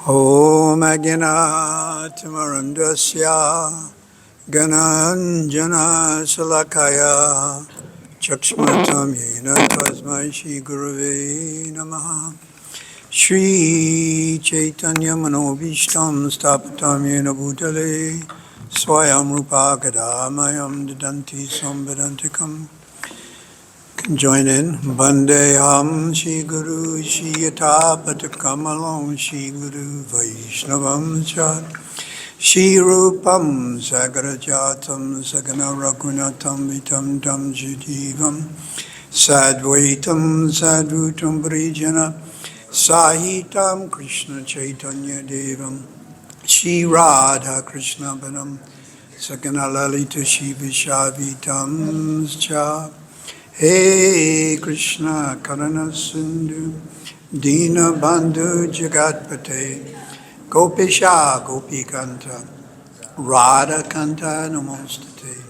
Om Agyanatimarandasya Gananjana Salakaya Chakshmatam Yena Tasmai Shri Gurave Namaha Shri Chaitanya Manobishtam Stapatam Yena Bhutale Swayam Rupa Kadamayam Dadanti Samvedantikam. Join in. Vandeham Shri Guru Shri Yata Patakamalom Shri Guru Vaishnavam Cha Shri Rupam Sagarajatam Sagana Ragunatam Vitam Tam Jidivam Sadvaitam Sadvutam Brijana Sahitam Krishna Chaitanya Devam Shri Radha Krishna Banam Sagana Lalita Shri Vishavitam Cha Hey Krishna Karana Sindhu Dina Bandhu Jagatpate Gopisha Gopikanta Radha Kanta Namostate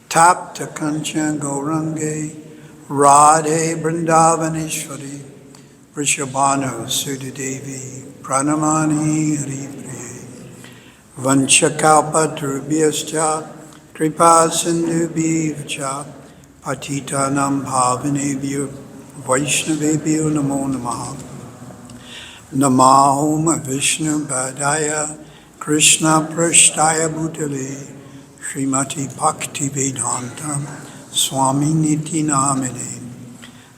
Tapta Kancha Gaurange Radhe Vrindavaneshwari Vrishabhanu Sudadevi Pranamani Haripriye Vanchakalpa Turubhyascha Kripa Sindhu Bhivcha Patitanam Bhavanebhyo Vaishnavebhyo Namo Namaha Namahom Vishnu Padaya Krishna Prashtaya Bhutale Srimati Bhakti Vedanta Swami Niti Namine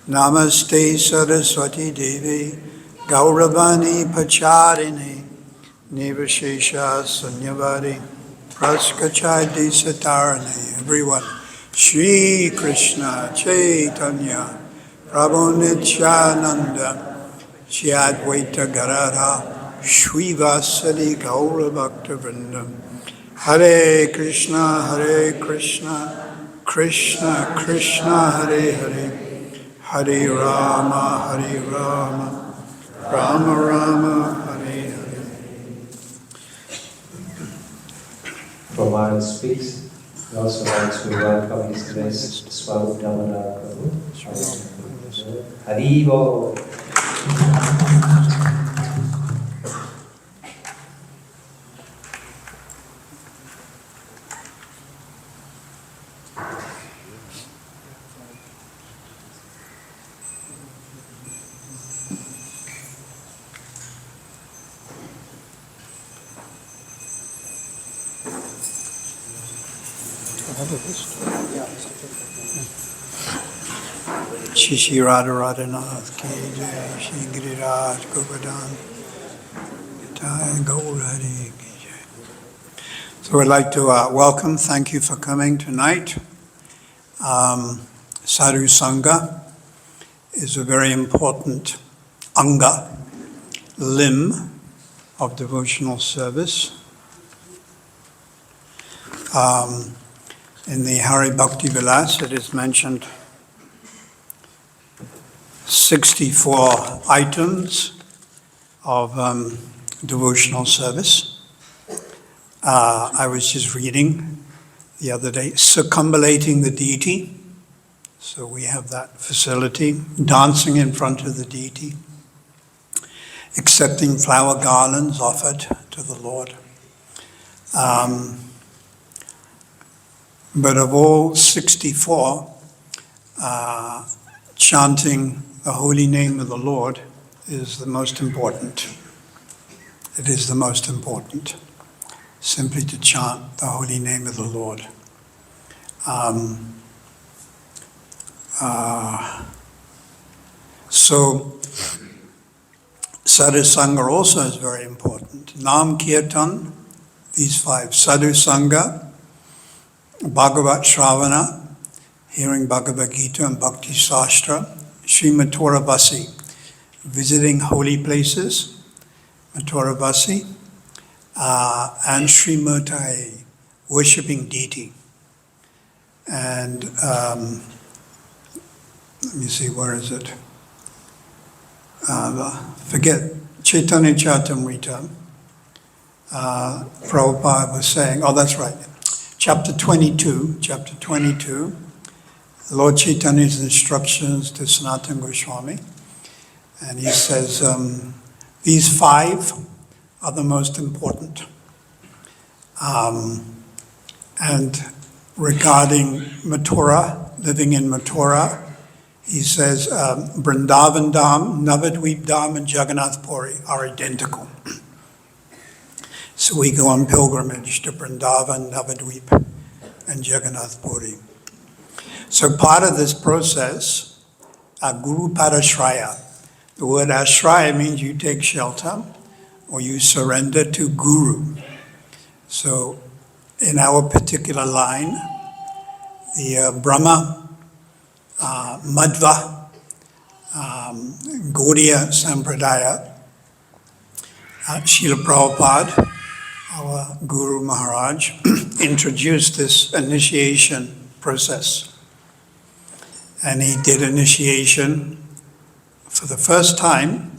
Namaste Saraswati Devi Gauravani Pacharine Nivashesha Sanyavari Praskachadi Satarane. Everyone. Shri Krishna Chaitanya Prabhu Nityananda Shri Advaita Gadadhar Shrivasadi Gaura Bhakta Vrinda Hare Krishna Krishna Krishna Hare Hare Hare Rama Rama Rama Hare Hare. For while speaks, we also like to welcome His Grace Swami Damodar Prabhu. Haribo! Shri Radha Radhanath Ki Jai, Shri Giriraj Govardhan Jai, Gaur Hare Ki Jai. So I'd like to welcome, thank you for coming tonight. Sadhu Sangha is a very important anga, limb of devotional service. In the Hari Bhakti Vilas, it is mentioned 64 items of devotional service. I was just reading the other day, circumambulating the deity. So we have that facility, dancing in front of the deity, accepting flower garlands offered to the Lord. But of all 64, chanting the holy name of the Lord is the most important. It is the most important, simply to chant the holy name of the Lord. So, Sadhu Sangha also is very important. Nam Kirtan, these 5, Sadhu Sangha, Bhagavat Shravana, hearing Bhagavad Gita and Bhakti Sastra, Sri Mathuravasi, visiting holy places, Mathuravasi, and Sri Murtai, worshipping deity. And let me see, where is it? Forget, Chaitanya Charitamrita. Prabhupada was saying, oh, that's right. Chapter 22, Lord Chaitanya's instructions to Sanatana Goswami. And he says, these 5 are the most important. And regarding Mathura, living in Mathura, he says Vrindavan Dham, Navadvip Dham, and Jagannath Puri are identical. So we go on pilgrimage to Vrindavan, Navadvip, and Jagannath Puri. So part of this process, Guru Padashraya. The word ashraya means you take shelter or you surrender to Guru. So in our particular line, the Brahma, Madhva, Gaudiya Sampradaya, Srila Prabhupada, our Guru Maharaj, introduced this initiation process. And he did initiation for the first time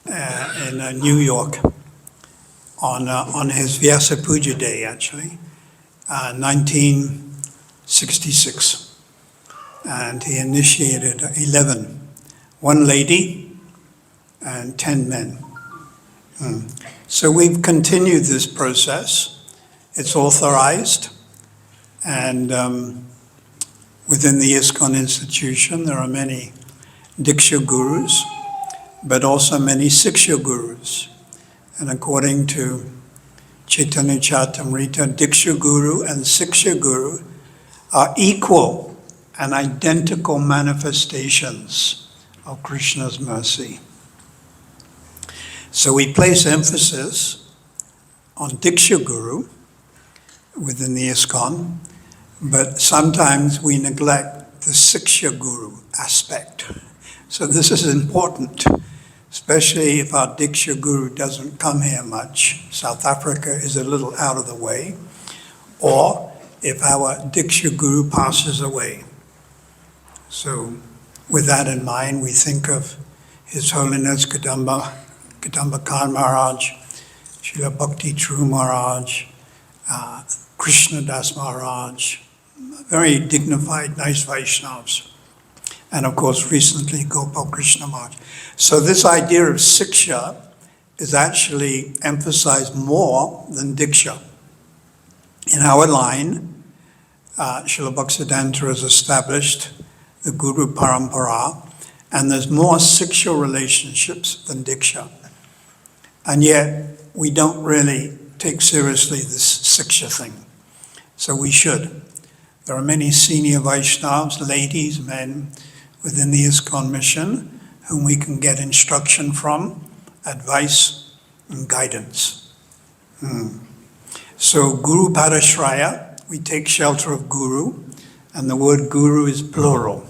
in New York on his Vyasa Puja Day, actually, 1966. And he initiated 11, one lady and 10 men. So we've continued this process. It's authorized, and within the ISKCON institution there are many Diksha Gurus, but also many Siksha Gurus. And according to Chaitanya Charitamrita, Diksha Guru and Siksha Guru are equal and identical manifestations of Krishna's mercy. So we place emphasis on Diksha Guru within the ISKCON, but sometimes we neglect the Siksha Guru aspect. So this is important, especially if our Diksha Guru doesn't come here much. South Africa is a little out of the way, or if our Diksha Guru passes away. So with that in mind, we think of His Holiness Kadamba Khan Maharaj, Srila Bhakti True Maharaj, Krishna Das Maharaj, very dignified, nice Vaishnavas. And of course, recently Gopal Krishna Maharaj. So this idea of Siksha is actually emphasized more than Diksha. In our line, Srila Bhaktisiddhanta has established the Guru Parampara, and there's more Siksha relationships than Diksha. And yet, we don't really take seriously this Siksha thing. So we should. There are many senior Vaishnavas, ladies, men, within the ISKCON mission, whom we can get instruction from, advice, and guidance. So Guru Padashraya, we take shelter of Guru, and the word Guru is plural.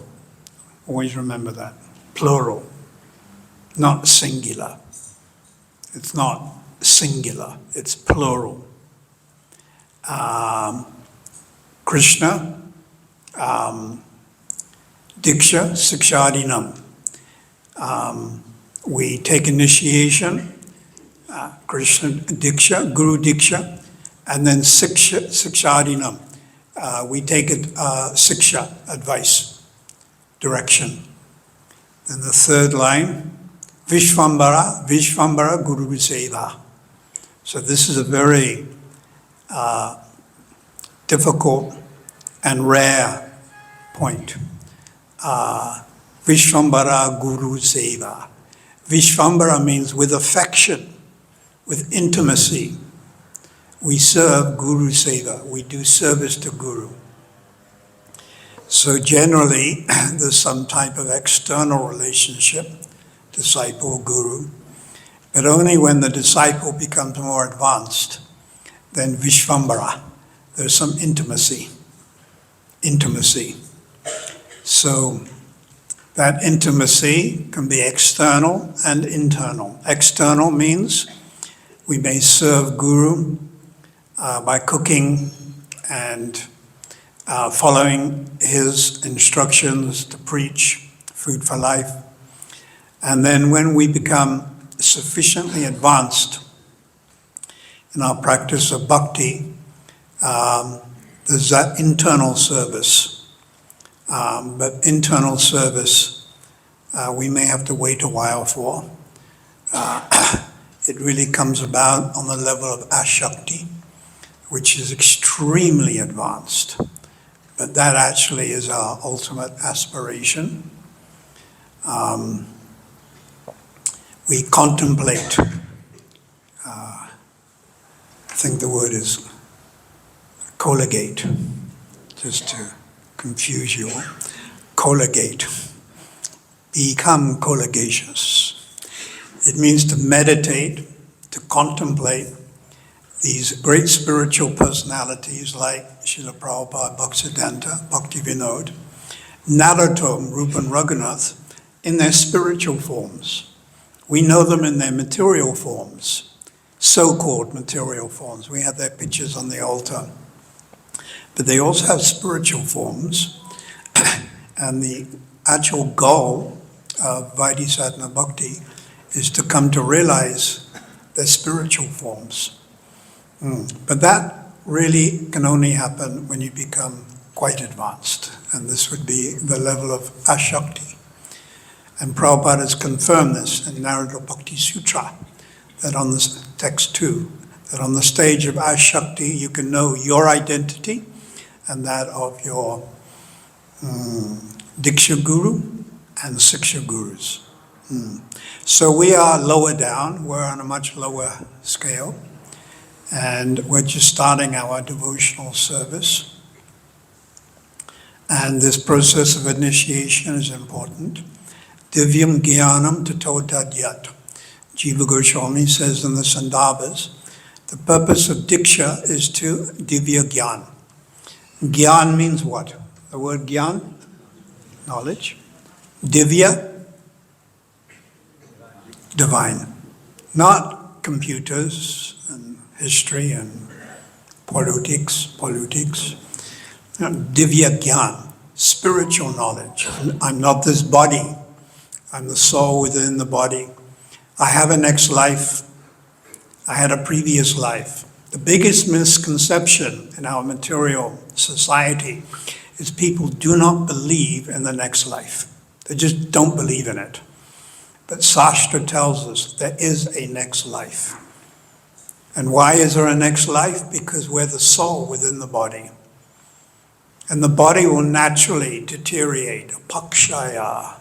Always remember that, plural, not singular. It's not singular, it's plural. Krishna, Diksha, Sikshadinam. We take initiation, Krishna Diksha, Guru Diksha, and then Sikshadinam. We take it Siksha, advice, direction. Then the third line, Vishvambara Guru Seva. So this is a very difficult and rare point. Vishvambara Guru Seva. Vishvambara means with affection, with intimacy. We serve Guru Seva. We do service to Guru. So generally, there's some type of external relationship, disciple-guru, but only when the disciple becomes more advanced, then Vishvambara, there's some intimacy. So that intimacy can be external and internal. External means we may serve Guru by cooking and following his instructions to preach food for life. And then when we become sufficiently advanced in our practice of bhakti, there's that internal service. But internal service, we may have to wait a while for. It really comes about on the level of Ashakti, which is extremely advanced. But that actually is our ultimate aspiration. We contemplate, I think the word is colligate, just to confuse you all. Colligate. Become colligacious. It means to meditate, to contemplate these great spiritual personalities like Srila Prabhupada, Bhaktisiddhanta, Bhaktivinoda, Narottam, Rupa and Raghunath, in their spiritual forms. We know them in their material forms, so-called material forms. We have their pictures on the altar. But they also have spiritual forms, and the actual goal of Vaidhi Sadhana Bhakti is to come to realize their spiritual forms. But that really can only happen when you become quite advanced, and this would be the level of Ashakti. And Prabhupada has confirmed this in Narada Bhakti Sutra, that on this text 2, that on the stage of Ashakti you can know your identity and that of your Diksha Guru and Siksha Gurus. So we are lower down, we're on a much lower scale, and we're just starting our devotional service. And this process of initiation is important. Divyam Gyanam Tato Dadyat. Jiva Goswami says in the Sandarbhas, the purpose of Diksha is to Divya Gyan. Gyan means what? The word Gyan? Knowledge. Divya? Divine. Not computers and history and politics. Divya Gyan, spiritual knowledge. I'm not this body. I'm the soul within the body. I have a next life. I had a previous life. The biggest misconception in our material society is people do not believe in the next life. They just don't believe in it. But Shastra tells us there is a next life. And why is there a next life? Because we're the soul within the body. And the body will naturally deteriorate, apakshaya.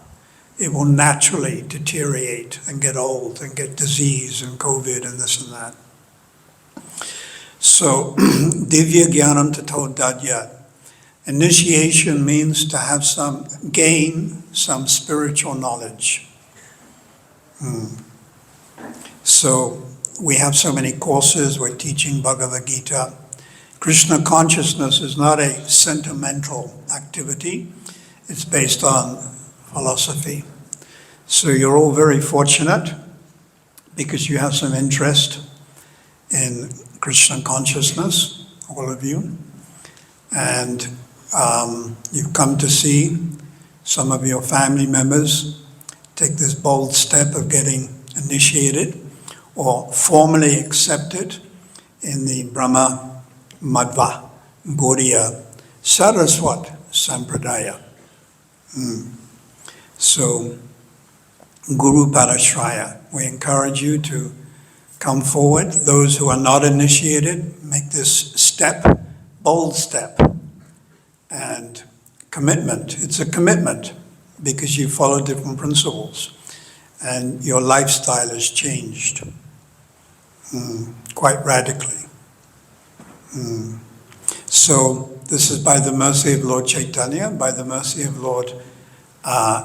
It will naturally deteriorate and get old and get disease and COVID and this and that. So, Divya Gyanam Tato Dadyat. Initiation means to have gain some spiritual knowledge. So, we have so many courses, we're teaching Bhagavad Gita. Krishna consciousness is not a sentimental activity, it's based on philosophy. So you're all very fortunate because you have some interest in Krishna consciousness, all of you. And you've come to see some of your family members take this bold step of getting initiated or formally accepted in the Brahma Madhva Gaudiya Saraswat Sampradaya. So, Guru Parashraya, we encourage you to come forward. Those who are not initiated, make this step, bold step, and commitment. It's a commitment because you follow different principles and your lifestyle has changed quite radically. So this is by the mercy of Lord Chaitanya, by the mercy of Lord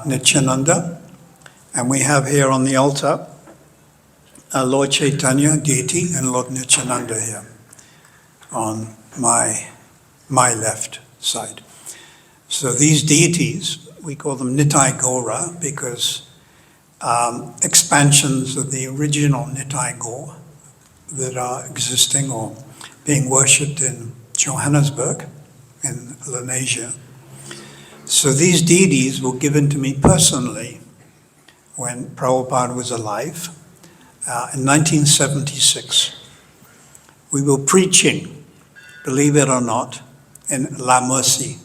Nityananda, and we have here on the altar Lord Chaitanya, deity, and Lord Nityananda here on my left side. So these deities, we call them Nitai Gaura because expansions of the original Nitai Gaur that are existing or being worshipped in Johannesburg, in Lenasia. So these deities were given to me personally when Prabhupada was alive in 1976. We were preaching, believe it or not, in La Mercy.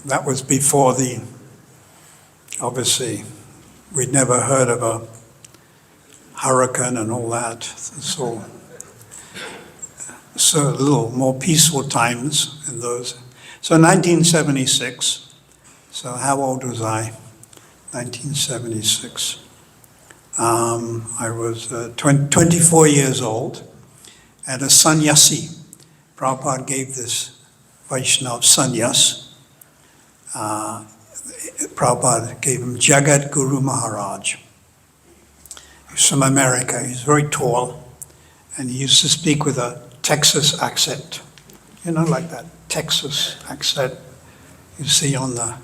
That was before obviously, we'd never heard of a hurricane and all that. So a little more peaceful times in those. So 1976, so how old was I? 1976. I was 24 years old, and a sannyasi. Prabhupada gave this Vaishnava sannyas. Prabhupada gave him Jagat Guru Maharaj. He's from America. He's very tall, and he used to speak with a Texas accent. You know, like that Texas accent you see on the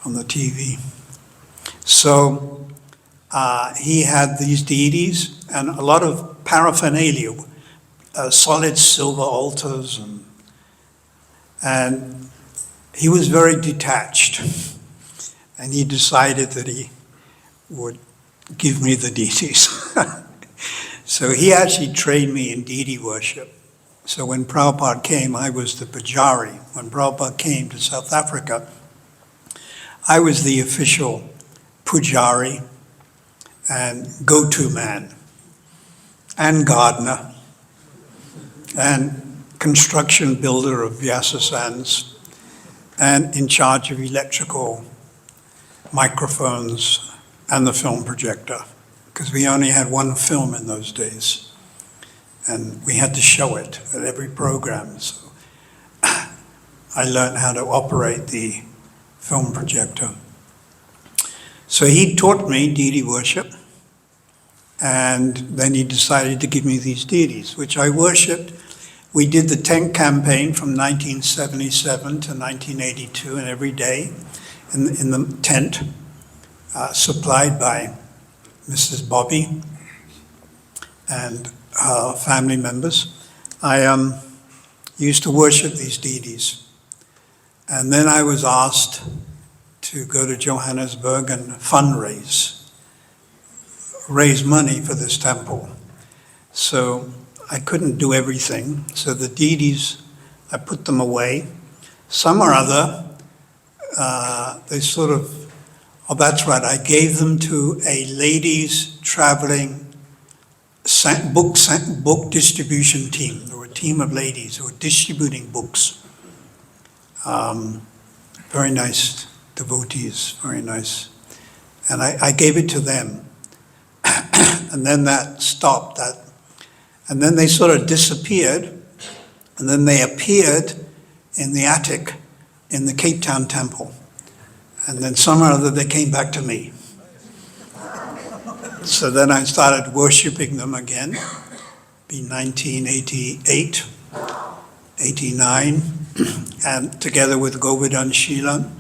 TV. So he had these deities and a lot of paraphernalia, solid silver altars, and he was very detached. And he decided that he would give me the deities. So he actually trained me in deity worship. So when Prabhupada came, I was the pujari. When Prabhupada came to South Africa, I was the official pujari and go-to man and gardener and construction builder of Vyasasans and in charge of electrical microphones and the film projector, because we only had one film in those days, and we had to show it at every program. So I learned how to operate the film projector. So he taught me deity worship, and then he decided to give me these deities, which I worshipped. We did the tent campaign from 1977 to 1982, and every day in the tent, supplied by Mrs. Bobby and her family members. I used to worship these deities. And then I was asked to go to Johannesburg and raise money for this temple. So I couldn't do everything. So the deities, I put them away. Some or other, they sort of, oh, that's right, I gave them to a ladies traveling book distribution team. There were a team of ladies who were distributing books. Very nice devotees, very nice. And I gave it to them. And then that stopped. And then they sort of disappeared. And then they appeared in the attic in the Cape Town temple. And then somehow or other they came back to me. So then I started worshiping them again, in 1988, 89, and together with Govardhan Sheila,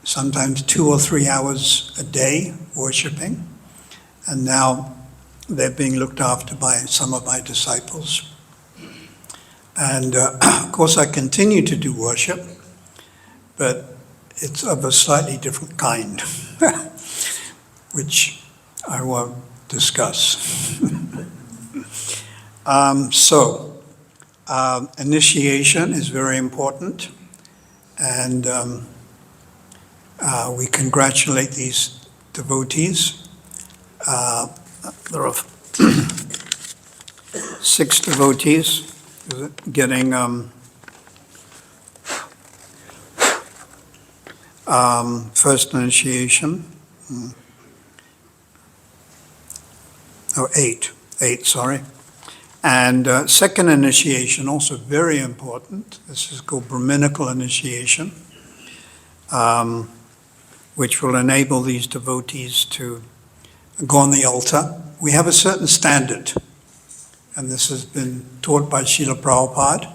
sometimes 2 or 3 hours a day worshiping. And now they're being looked after by some of my disciples. And of course I continue to do worship, but it's of a slightly different kind, which I won't discuss. Initiation is very important, and we congratulate these devotees. There are 6 devotees getting first initiation. Oh, 8, sorry. And second initiation, also very important. This is called Brahminical initiation, which will enable these devotees to go on the altar. We have a certain standard, and this has been taught by Srila Prabhupada,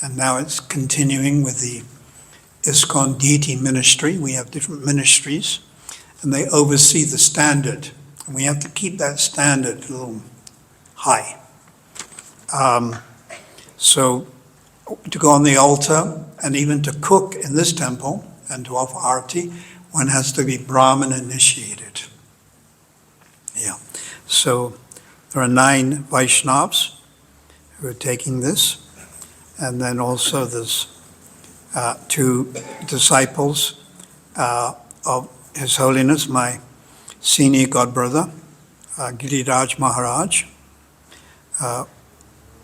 and now it's continuing with the ISKCON deity ministry. We have different ministries, and they oversee the standard. And we have to keep that standard a little high. So to go on the altar and even to cook in this temple and to offer arati, one has to be Brahmin initiated. Yeah. So there are 9 Vaishnavas who are taking this. And then also there's 2 disciples of His Holiness, my senior godbrother, Giriraj Maharaj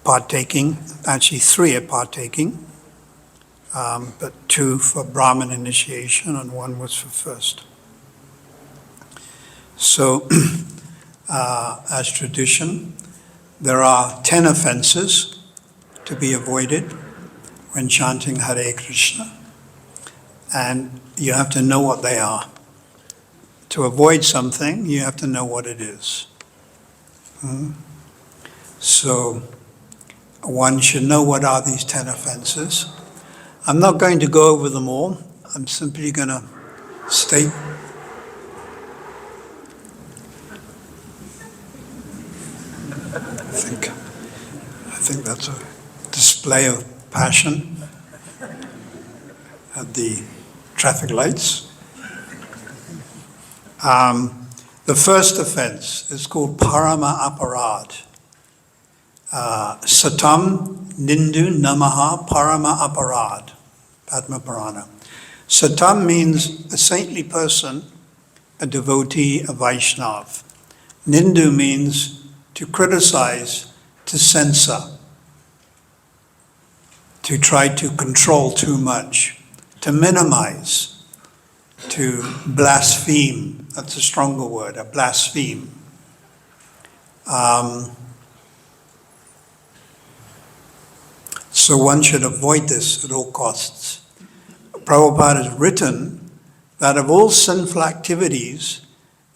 partaking, actually 3 are partaking, but 2 for Brahmin initiation and 1 was for first. So, as tradition, there are 10 offenses to be avoided when chanting Hare Krishna, and you have to know what they are. To avoid something, you have to know what it is. So, one should know what are these 10 offenses. I'm not going to go over them all. I'm simply going to state I think that's a display of passion at the traffic lights. The first offense is called Parama Aparad. Satam Nindu Namaha Parama Aparad, Padma Purana. Satam means a saintly person, a devotee, a Vaishnav. Nindu means to criticize, to censor, to try to control too much, to minimize, to blaspheme. That's a stronger word, a blaspheme. So one should avoid this at all costs. Prabhupada has written that of all sinful activities,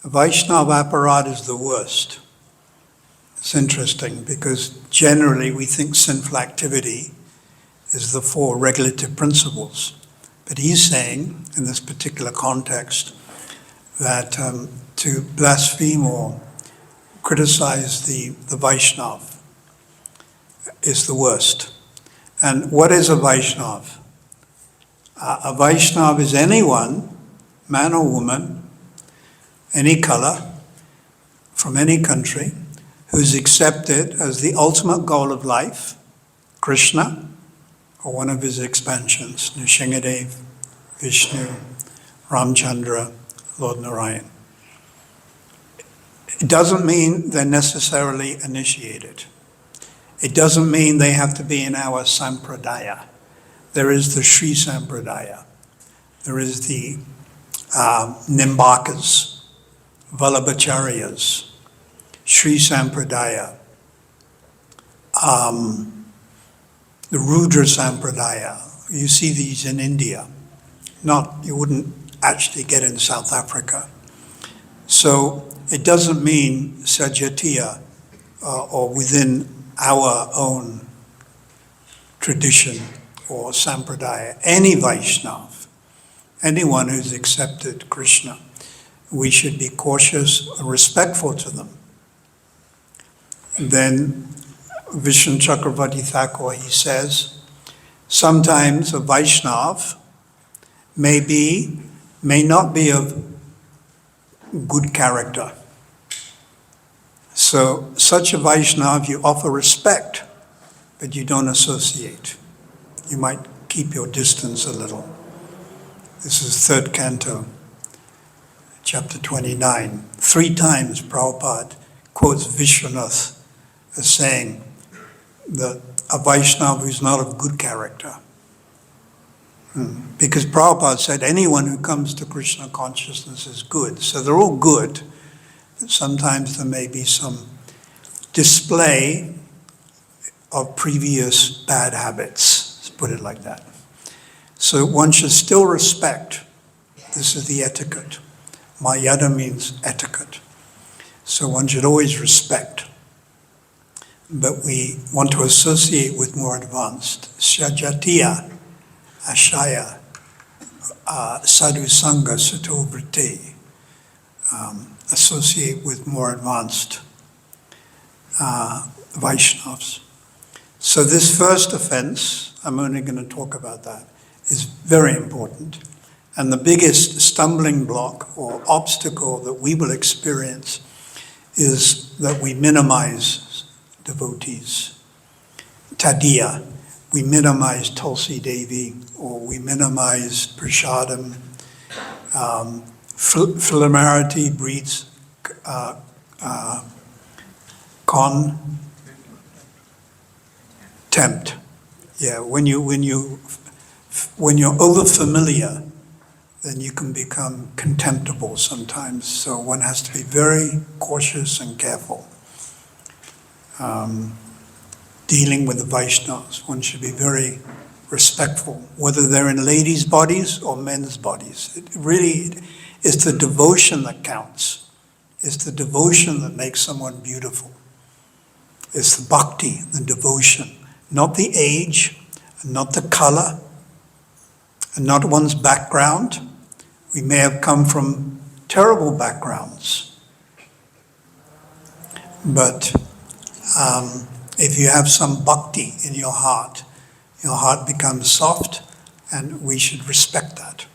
Vaishnava aparad is the worst. It's interesting because generally we think sinful activity is the 4 regulative principles. But he's saying, in this particular context, that to blaspheme or criticize the Vaishnav is the worst. And what is a Vaishnav? A Vaishnav is anyone, man or woman, any color, from any country, who's accepted as the ultimate goal of life, Krishna, or one of his expansions, Nrsimhadev, Vishnu, Ramchandra, Lord Narayan. It doesn't mean they're necessarily initiated. It doesn't mean they have to be in our sampradaya. There is the Sri Sampradaya. There is the Nimbakas, Vallabhacharyas, Sri Sampradaya, the Rudra Sampradaya. You see these in India. You wouldn't actually get in South Africa. So it doesn't mean Sajatiya or within our own tradition or Sampradaya. Any Vaishnav, anyone who's accepted Krishna, we should be cautious and respectful to them. Then Vishnu Chakravarti Thakur, he says, sometimes a Vaishnav may not be of good character. So such a Vaishnav, you offer respect, but you don't associate. You might keep your distance a little. This is 3rd canto, chapter 29. 3 times Prabhupada quotes Vishwanath as saying that a Vaishnava who's not of good character. Because Prabhupada said anyone who comes to Krishna consciousness is good. So they're all good, but sometimes there may be some display of previous bad habits. Let's put it like that. So one should still respect. This is the etiquette. Mayada means etiquette. So one should always respect. But we want to associate with more advanced. Sajatiya, Ashaya, Sadhu Sangha, Sato Vritti. Associate with more advanced Vaishnavas. So this first offense, I'm only going to talk about that, is very important. And the biggest stumbling block or obstacle that we will experience is that we minimize devotees. Tadiya, we minimize Tulsi Devi, or we minimize Prashadam. Familiarity breeds contempt. Yeah, when you're over familiar, then you can become contemptible sometimes. So one has to be very cautious and careful. Dealing with the Vaishnavas, one should be very respectful, whether they're in ladies' bodies or men's bodies. It really is the devotion that counts. It's the devotion that makes someone beautiful. It's the bhakti, the devotion, not the age, and not the color, and not one's background. We may have come from terrible backgrounds, but if you have some bhakti in your heart becomes soft, and we should respect that.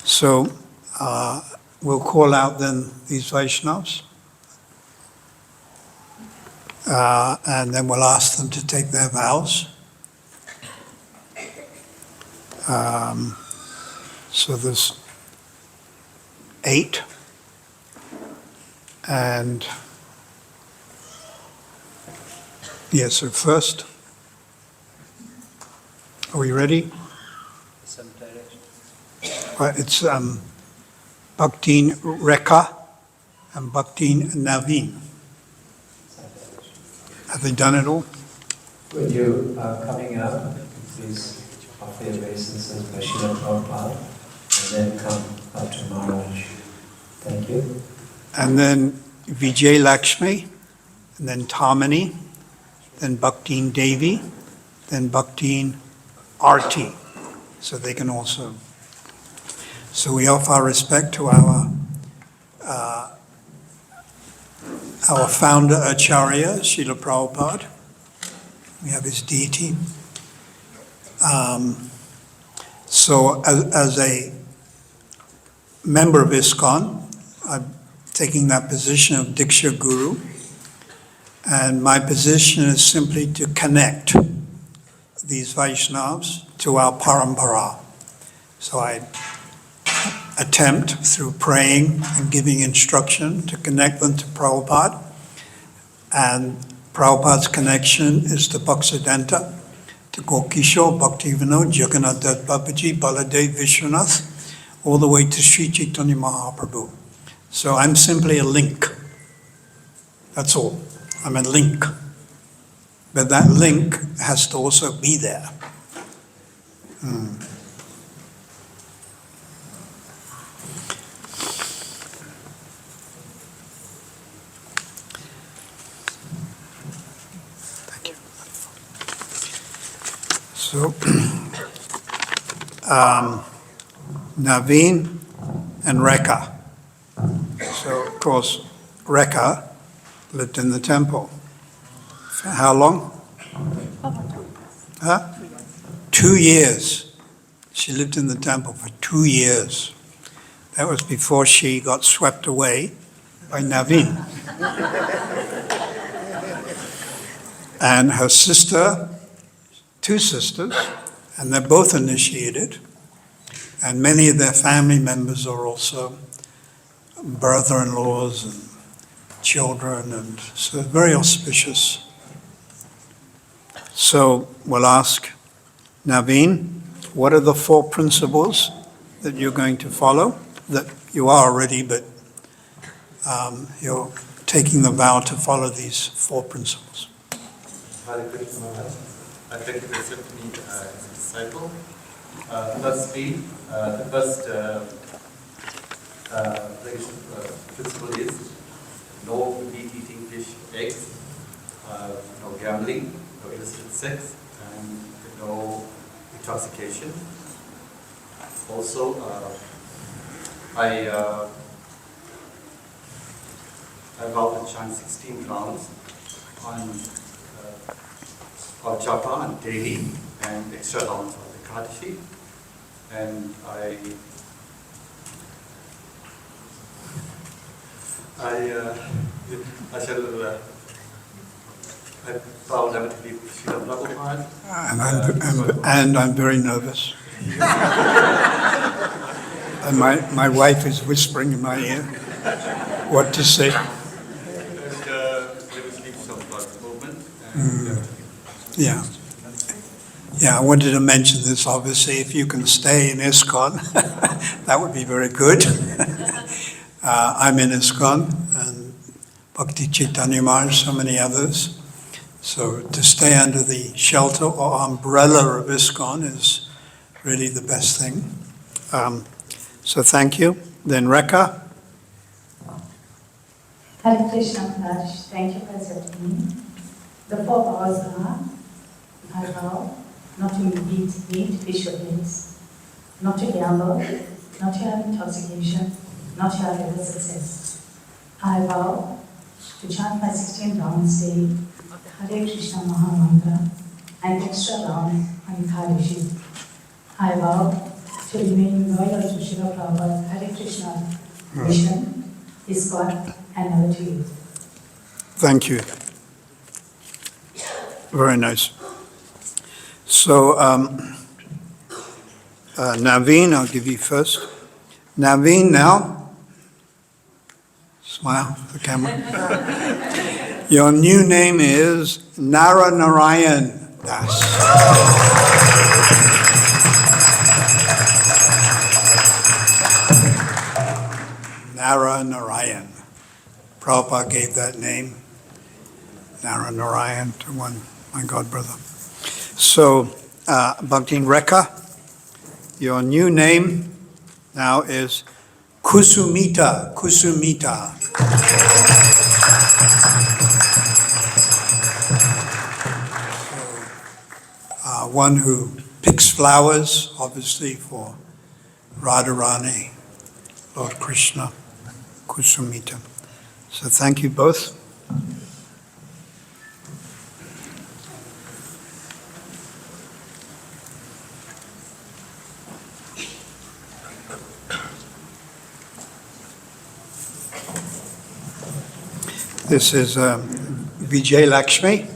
So we'll call out then these Vaishnavas, and then we'll ask them to take their vows. So there's 8, and yes, so first, are we ready? It's Bhaktin Rekha and Bhaktin Naveen. Have they done it all? When you are coming up, please offer your obeisances by Srila Prabhupada, and then come up to Maharaj. Thank you. And then Vijay Lakshmi, and then Tamani, then Bhaktin Devi, then Bhaktin Arti. So they can also. So we offer our respect to our founder Acharya, Srila Prabhupada. We have his deity. So as a member of ISKCON, I'm taking that position of Diksha Guru, and my position is simply to connect these Vaishnavas to our parampara. So I attempt through praying and giving instruction to connect them to Prabhupada, and Prabhupada's connection is to Bhaktisiddhanta, to Gokishore, Bhaktivinoda, Jagannath Das Babaji, Baladev Vishwanath, all the way to Sri Chaitanya Mahaprabhu. So I'm simply a link. That's all. I'm a link. But that link has to also be there. Thank you. So, Naveen and Rekha. So, of course, Rekha lived in the temple. For how long? 2 years. She lived in the temple for 2 years. That was before she got swept away by Naveen. And her sister, 2 sisters, and they're both initiated. And many of their family members are also brother-in-laws and children, and so very auspicious. So we'll ask Naveen, what are the 4 principles that you're going to follow? That you are already, but you're taking the vow to follow these 4 principles. Hare Krishna Maharaj. I take it accept me as a disciple. Firstly, the first principle is no meat eating, fish, eggs, no gambling, no illicit sex, and no intoxication. Also, I vow to chant 16 rounds of japa and daily, and extra rounds of the Ekadashi. And I shall I vow never to leave Srila Prabhupada. And I'm very nervous. And my wife is whispering in my ear. what to say. Yeah. Yeah, I wanted to mention this, obviously, if you can stay in ISKCON, that would be very good. I'm in ISKCON, and Bhakti Chaitanya Maharaj, so many others. So to stay under the shelter or umbrella of ISKCON is really the best thing. So thank you. Then Rekha. Hare Krishna Maharaj, thank you for accepting me. The 4 vows are: I vow not to eat meat, fish or eggs, not to gamble, not to have intoxication, not to have ever success. I vow to chant my 16 rounds daily of the Hare Krishna Maha Mantra and extra rounds on Ekadashi. I vow to remain loyal to Srila Prabhupada's Hare Krishna mission, ISKCON, and never to you. Thank you. Very nice. So, Naveen, I'll give you first. Naveen, now. Smile for the camera. Your new name is Narayan Das. Narayan. Prabhupada gave that name, Narayan, to my godbrother. So, Bhakti Rekha, your new name now is Kusumita. Kusumita. So, one who picks flowers, obviously, for Radharani, Lord Krishna, Kusumita. So thank you both. This is Vijay Lakshmi,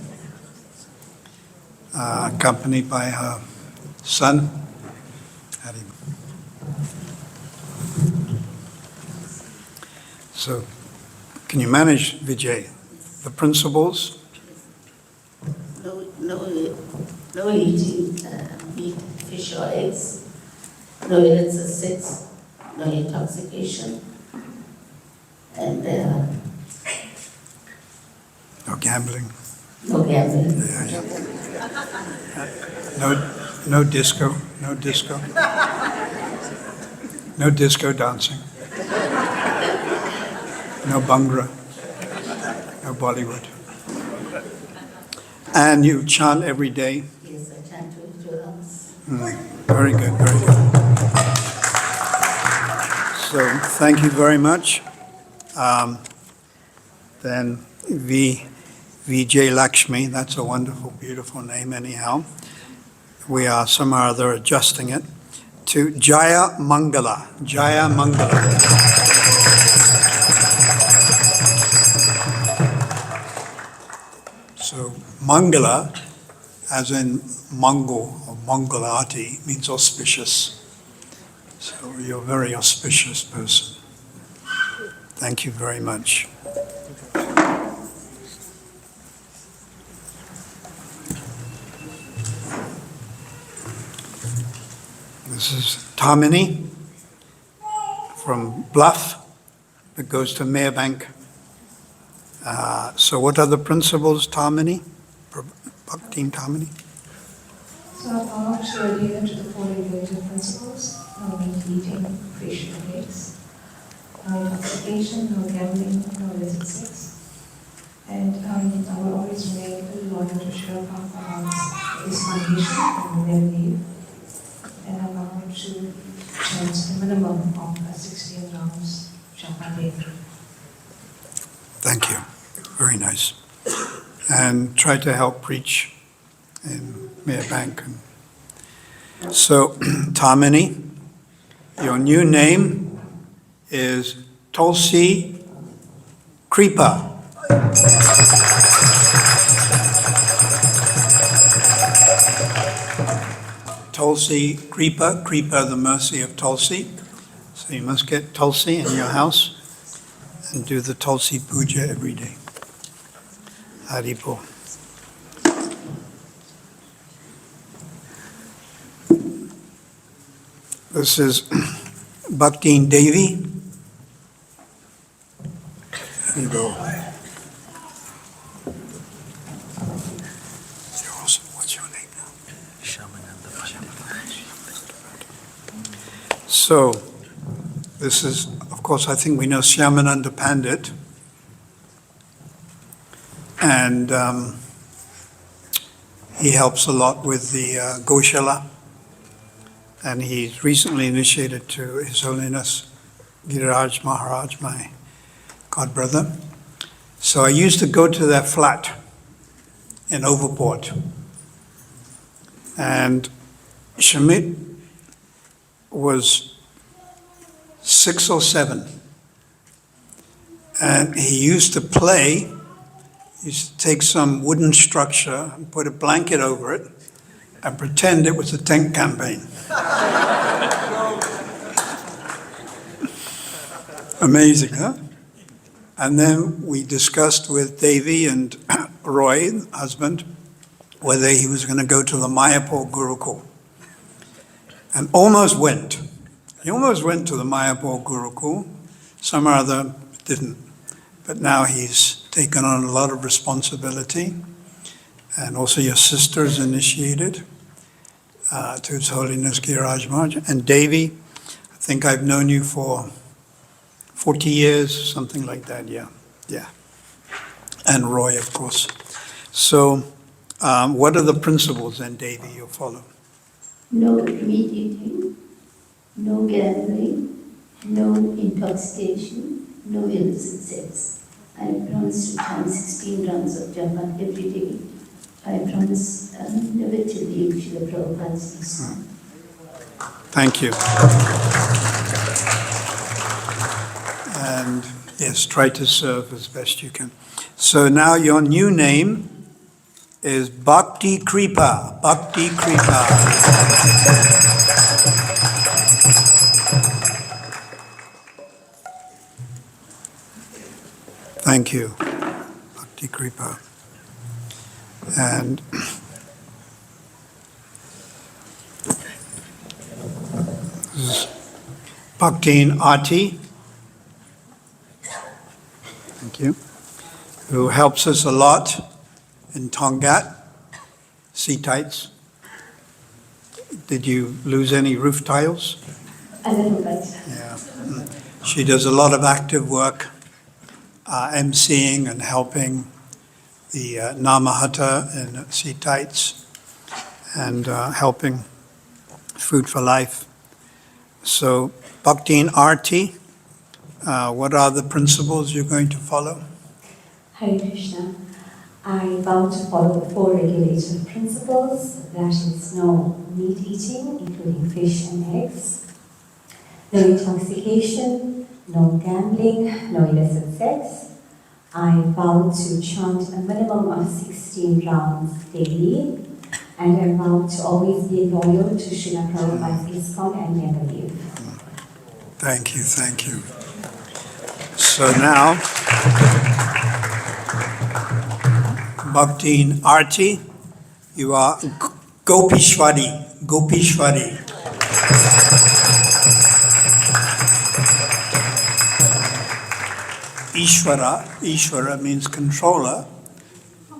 accompanied by her son. So, can you manage, Vijay, the principles? No eating meat, fish or eggs, no illicit sex, no intoxication, and No gambling. no gambling. No disco. No disco. No disco dancing. No Bhangra. No Bollywood. And you chant every day. Yes, I chant 22 rounds. Very good, very good. So thank you very much. Then Vijay Lakshmi, that's a wonderful, beautiful name anyhow. We are somehow or other adjusting it to Jaya Mangala. Jaya Mangala. So Mangala, as in Mangal or Mangalati, means auspicious. So you're a very auspicious person. Thank you very much. This is Tamini from Bluff that goes to Merebank. So what are the principles, Tamini? Bhakti Tamini? So I vow to adhere to the 4 regulative principles: no meat eating, fish and eggs, no intoxication, no gambling, no illicit sex. And I will always remain loyal to Srila Prabhupada's ISKCON mission and will never leave. And I vow to chant a minimum of 16 rounds Chapati. Thank you. Very nice. And try to help preach in Merebank. So, Tamini, your new name is Tulsi Kripa. Tulsi Kripa, Kripa, the mercy of Tulsi. So you must get Tulsi in your house. and do the Tulsi Puja every day. Haribol. This is Bhakti Devi. Haribol. What's your name now? So, this is, of course, I think we know Shyamananda Pandit. And he helps a lot with the Goshala. And he's recently initiated to His Holiness Giriraj Maharaj, my god brother. So I used to go to their flat in Overport. And Shamit was 6 or 7. And he used to play, he used to take some wooden structure and put a blanket over it and pretend it was a tent campaign. Amazing, huh? And then we discussed with Devi and Roy, husband, whether he was going to go to the Mayapur Gurukul. And almost went. He almost went to the Mayapur Gurukul. Some or other didn't. But now he's taken on a lot of responsibility. And also your sister's initiated to His Holiness Giriraj Maharaj. And Devi, I think I've known you for 40 years, something like that, yeah. And Roy, of course. So, what are the principles then, Devi, you'll follow? No meat eating, no gambling, no intoxication, no illicit sex. I promise to chant 16 rounds of japa every day. I promise never to leave Srila Prabhupada's ISKCON. Thank you. And yes, try to serve as best you can. So now your new name is Bhakti Kripa. Bhakti Kripa. Thank you. Bhakti Kripa. And this is Bhakti Arti. Thank you. Who helps us a lot in Tongat, sea tights. Did you lose any roof tiles? A little bit. Yeah. She does a lot of active work, emceeing and helping the Namahata in sea tights and helping Food for Life. So, Bhakti Arti, what are the principles you're going to follow? Hare Krishna. I vow to follow the 4 regulatory principles. That is no meat eating, including fish and eggs, no intoxication, no gambling, no illicit sex. I vow to chant a minimum of 16 rounds daily, and I vow to always be loyal to Srila Prabhupada's ISKCON and never leave. Thank you, thank you. So now, Bhakti Arti, you are Gopishwari, Gopishwari. Ishvara means controller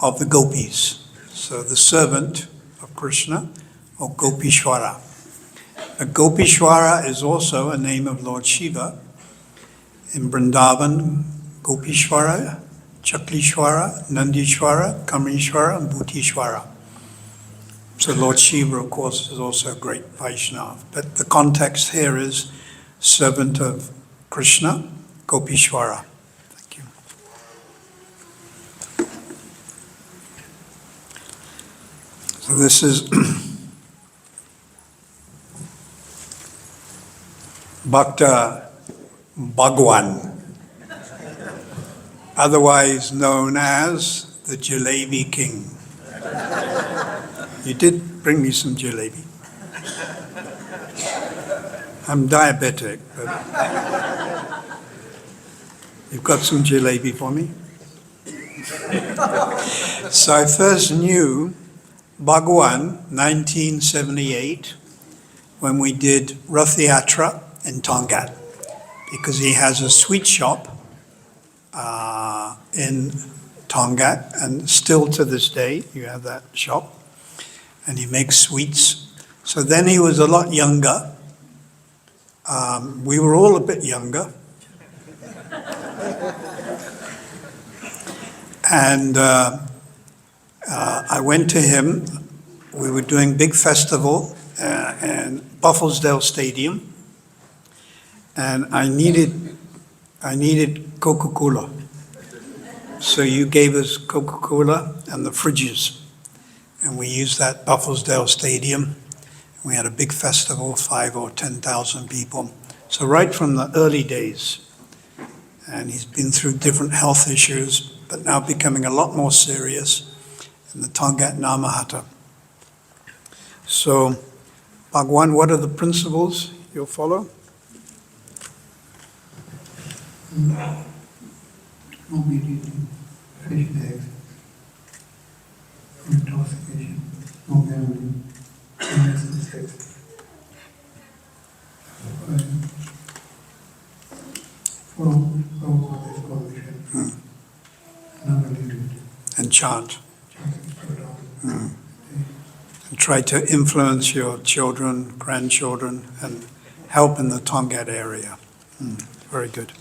of the gopis. So the servant of Krishna, or Gopishwara. A Gopishwara is also a name of Lord Shiva. In Vrindavan, Gopishwara, Chaklishwara, Nandishwara, Kamrishwara, and Bhutishwara. So Lord Shiva, of course, is also a great Vaishnava. But the context here is servant of Krishna, Gopishwara. Thank you. So this is Bhakta Bhagwan, otherwise known as the Jalebi King. You did bring me some jalebi. I'm diabetic, but You've got some jalebi for me? So I first knew Bhagwan, 1978, when we did Rath Yatra in Tongat, because he has a sweet shop in Tongat, and still to this day, you have that shop, and he makes sweets. So then he was a lot younger. We were all a bit younger. And I went to him. We were doing big festival in Buffelsdale Stadium, and I needed Coca-Cola. So you gave us Coca-Cola and the fridges, and we used that Buffelsdale Stadium. We had a big festival, 5,000 or 10,000 people. So right from the early days, and he's been through different health issues, but now becoming a lot more serious in the Tongat Namahata. So, Bhagwan, what are the principles you'll follow? No eating fish eggs, no intoxication, no gambling, no illicit sex. Follow Prabhupada's permission. Never leave it. And chant. Mm. And try to influence your children, grandchildren, and help in the Tongat area. Very good.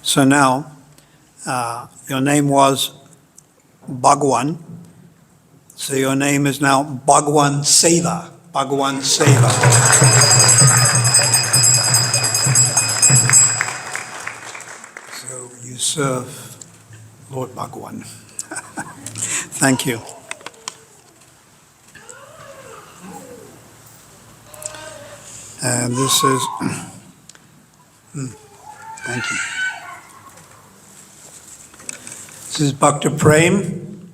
So now, your name was Bhagwan. So your name is now Bhagwan Seva. Bhagwan Seva. So you serve Lord Bhagwan. Thank you. And this is, thank you. This is Bhakta Prem,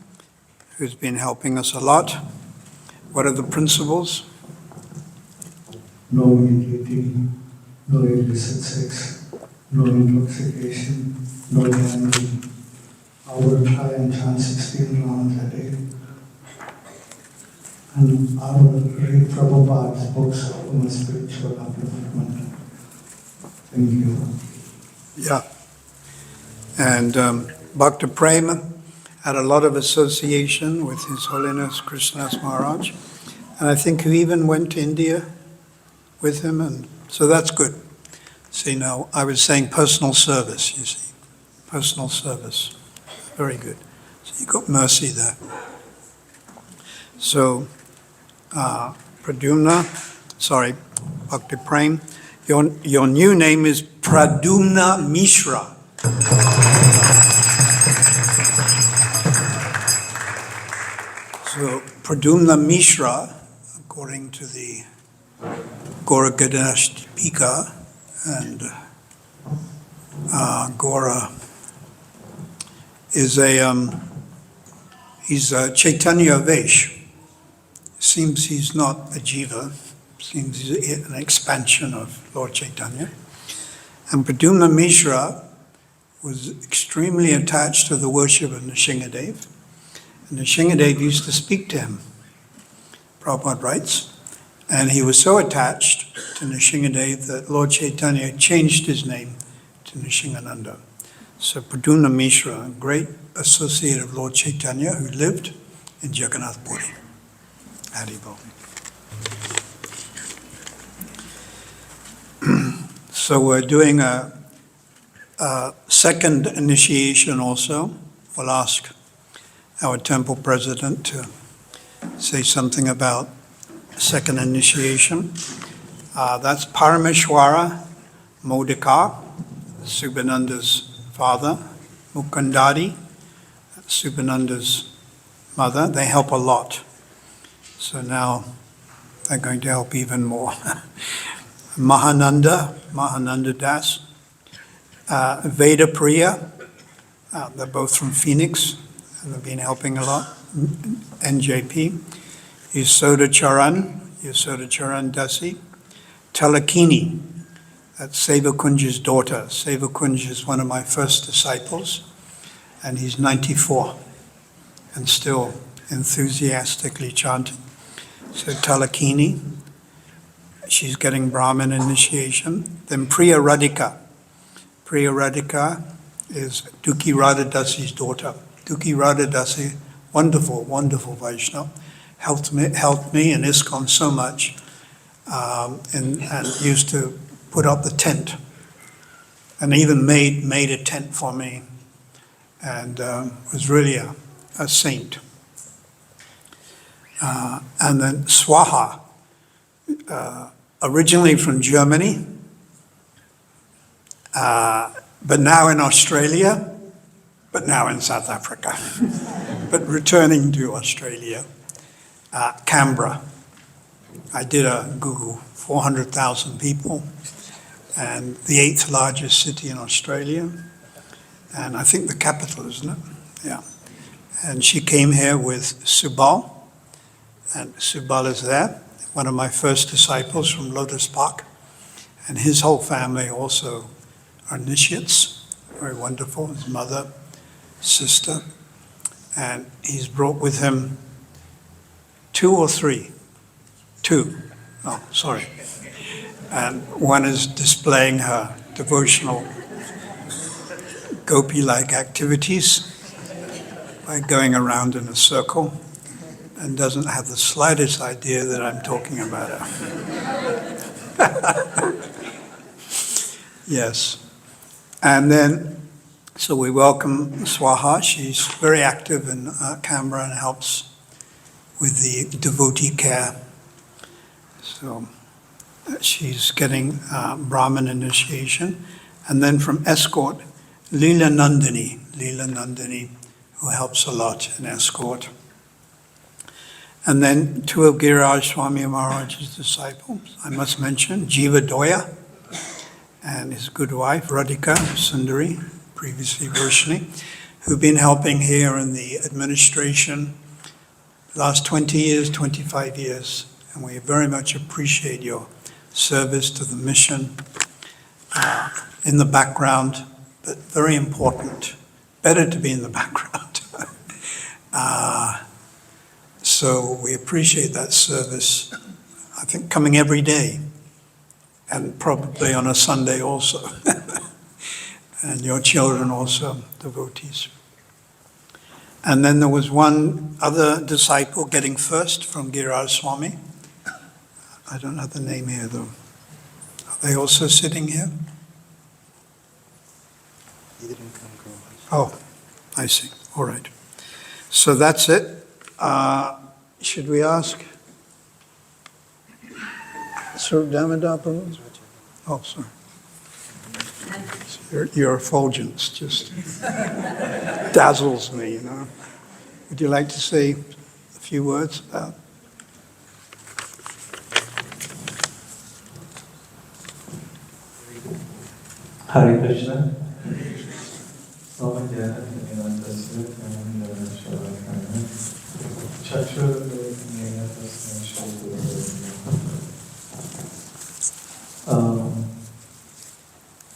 who's been helping us a lot. What are the principles? No eating, no illicit sex, no intoxication, no gambling. I will try and chant 16 rounds a day. And I will read Prabhupada's books for my spiritual upliftment. Thank you. Yeah. And Bhakta Prema had a lot of association with His Holiness Krishnadas Maharaj. And I think he even went to India with him. And so that's good. See, now I was saying personal service, you see. Personal service. Very good. So you got mercy there. So, Bhakti Prem, your new name is Pradumna Mishra. So, Pradumna Mishra, according to the Gora Gadashtipika and Gora, is he's a Chaitanya Vesh. Seems he's not a jiva, seems he's an expansion of Lord Chaitanya. And Pradumna Mishra was extremely attached to the worship of Nrsingadev. And Nrsingadev used to speak to him, Prabhupada writes. And he was so attached to Nrsingadev that Lord Chaitanya changed his name to Nrsingananda. So Pradumna Mishra, a great associate of Lord Chaitanya who lived in Jagannath Puri. Haribol. So we're doing a second initiation also. We'll ask our temple president to say something about second initiation. That's Parameshwara Modika, Subhananda's father, Mukundadi, Subhananda's mother. They help a lot. So now they're going to help even more. Mahananda Das, Veda Priya, they're both from Phoenix, and they've been helping a lot. NJP, Yasoda Charan Dasi, Talakini, That's Seva Kunja's daughter. Seva Kunj is one of my first disciples, and he's 94 and still enthusiastically chanting. So Talakini, she's getting Brahmin initiation. Then Priya Radhika. Priya Radhika is Duki Radhadasi's daughter. Duki Radhadasi, wonderful, wonderful Vaishnava, helped me in ISKCON so much, and used to put up the tent, and even made a tent for me, and was really a saint. And then Swaha, originally from Germany, but now in Australia, but now in South Africa, but returning to Australia. Canberra. I did a Google, 400,000 people, and the 8th largest city in Australia, and I think the capital, isn't it? Yeah. And she came here with Subal, and Subal is there, one of my first disciples from Lotus Park, and his whole family also are initiates, very wonderful, his mother, sister, and he's brought with him 2 or 3? 2. Oh, sorry. And one is displaying her devotional gopi-like activities by going around in a circle and doesn't have the slightest idea that I'm talking about her. Yes. And then, so we welcome Swaha. She's very active in Canberra and helps with the devotee care. So she's getting Brahmin initiation. And then from Escort, Leela Nandini, who helps a lot in Escort. And then 2 of Giriraj Swami Maharaj's disciples, I must mention, Jiva Doya and his good wife, Radhika Sundari, previously Roshni, who've been helping here in the administration last 20 years, 25 years, and we very much appreciate your service to the mission in the background, but very important. Better to be in the background. So we appreciate that service, I think coming every day, and probably on a Sunday also. And your children also, devotees. And then there was one other disciple getting first from Giriraj Swami. I don't have the name here though. Are they also sitting here? He didn't come across. Oh, I see. All right. So that's it. Should we ask? Sir Damodar Prabhu? Oh, sorry. Your effulgence just dazzles me, you know. Would you like to say a few words about? Hare Krishna.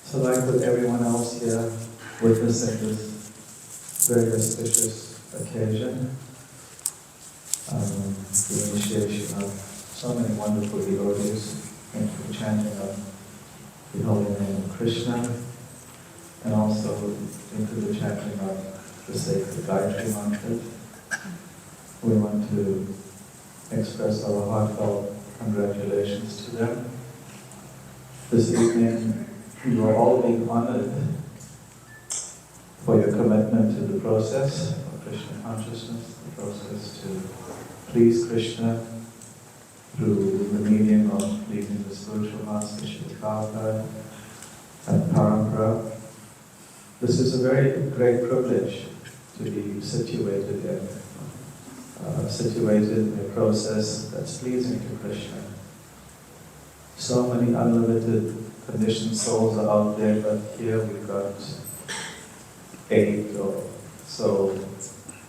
So like with everyone else here, witnessing this very auspicious occasion, the initiation of so many wonderful devotees into the chanting of the holy name of Krishna, and also into the chanting of the sacred Gayatri mantra. We want to express our heartfelt congratulations to them. This evening, you are all being honored for your commitment to the process of Krishna consciousness, the process to please Krishna through the medium of leading the spiritual master, Shri and Parampara. This is a very great privilege to be situated in a process that's pleasing to Krishna. So many unlimited conditioned souls are out there, but here we've got 8 or so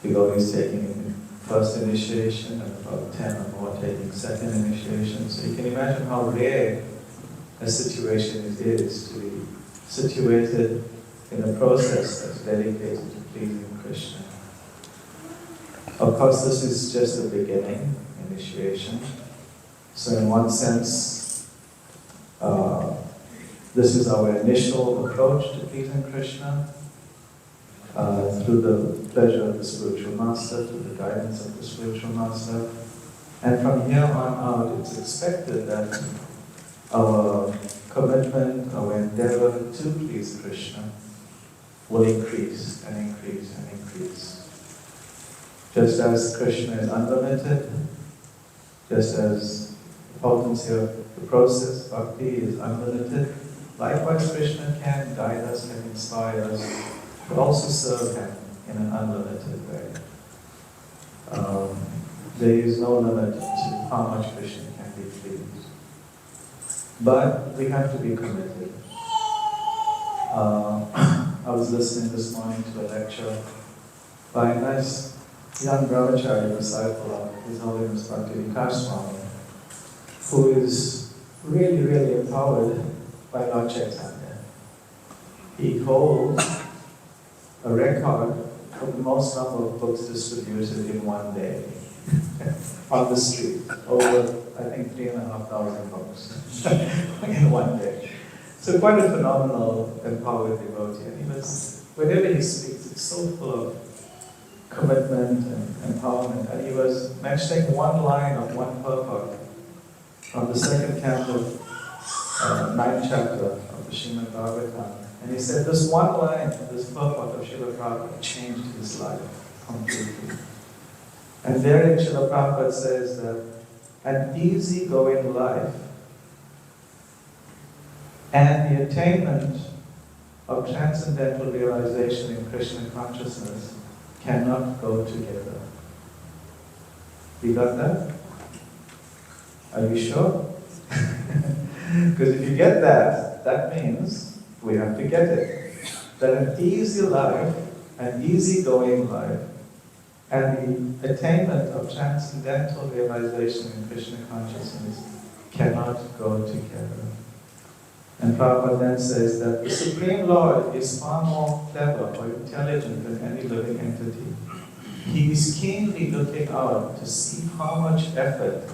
devotees taking first initiation and about 10 or more taking second initiation. So you can imagine how rare a situation it is to be situated in a process that's dedicated to pleasing Krishna. Of course, this is just the beginning, initiation. So in one sense, this is our initial approach to pleasing Krishna through the pleasure of the spiritual master, through the guidance of the spiritual master. And from here on out, it's expected that our commitment, our endeavor to please Krishna will increase and increase and increase. Just as Krishna is unlimited, just as the potency of the process, bhakti, is unlimited, likewise Krishna can guide us and inspire us, but also serve Him in an unlimited way. There is no limit to how much Krishna can be pleased. But we have to be committed. I was listening this morning to a lecture by a nice young brahmachari disciple of His Holiness Bhakti Swami, who is really, really empowered by Lord Chaitanya. He holds a record of the most number of books distributed in one day on the street. Over, I think, 3,500 books in one day. So quite a phenomenal, empowered devotee. And whenever he speaks, it's so full of commitment and empowerment. And he was mentioning one line of one purport from the second canto, 9th chapter of the Srimad Bhagavatam. And he said this one line of this purport of Srila Prabhupada changed his life completely. And therein Srila Prabhupada says that an easy-going life and the attainment of transcendental realization in Krishna consciousness cannot go together. You got that? Are you sure? Because if you get that, that means we have to get it. That an easy life, an easy-going life, and the attainment of transcendental realization in Krishna consciousness cannot go together. And Prabhupada then says that the Supreme Lord is far more clever or intelligent than any living entity. He is keenly looking out to see how much effort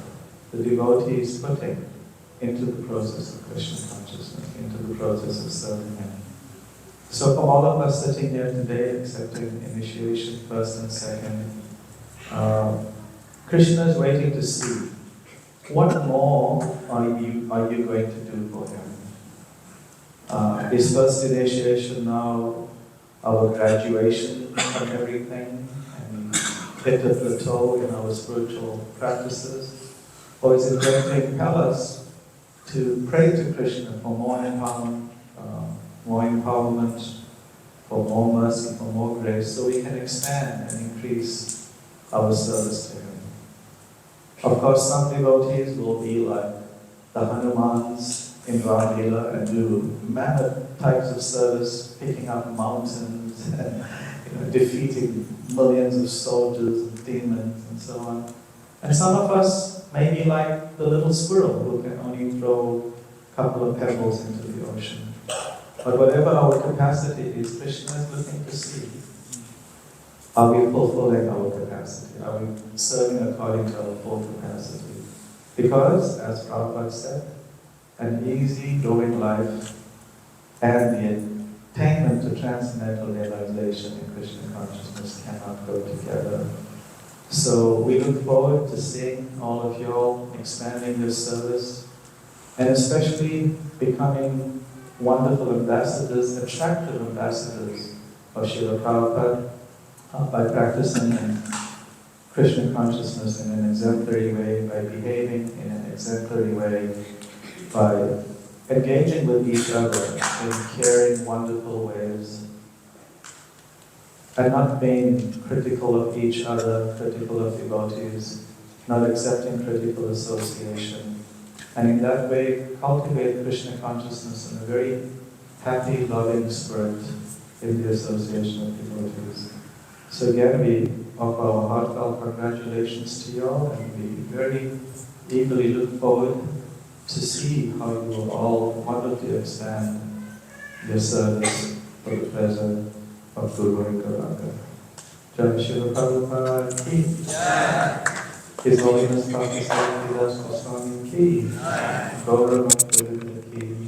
the devotee is putting into the process of Krishna consciousness, into the process of serving Him. So for all of us sitting here today, accepting initiation, first and second, Krishna is waiting to see what more are you going to do for Him. Is first initiation now our graduation from everything and hit a plateau in our spiritual practices? Or is it going to impel us to pray to Krishna for more empowerment, for more mercy, for more grace, so we can expand and increase our service to Him? Of course, some devotees will be like the Hanumans in Ram-lila and do mammoth types of service, picking up mountains and defeating millions of soldiers and demons and so on. And some of us may be like the little squirrel who can only throw a couple of pebbles into the ocean. But whatever our capacity is, Krishna is looking to see. Are we fulfilling our capacity? Are we serving according to our full capacity? Because, as Prabhupada said, an easy-going life and the attainment to transcendental realization in Krishna consciousness cannot go together. So we look forward to seeing all of you all expanding your service and especially becoming wonderful ambassadors, attractive ambassadors of Srila Prabhupada by practicing in Krishna consciousness in an exemplary way, by behaving in an exemplary way, by engaging with each other in caring, wonderful ways, and not being critical of each other, critical of devotees, not accepting critical association. And in that way, cultivate Krishna consciousness in a very happy, loving spirit in the association of devotees. So again, we offer our heartfelt congratulations to you all, and we very eagerly look forward to see how you will all wonderfully expand your service for the pleasure of Guru and Gauranga. Jai Srila Prabhupada ki. His Holiness Partha Sarathi Das Goswami ki. Gaura Bhakta ki.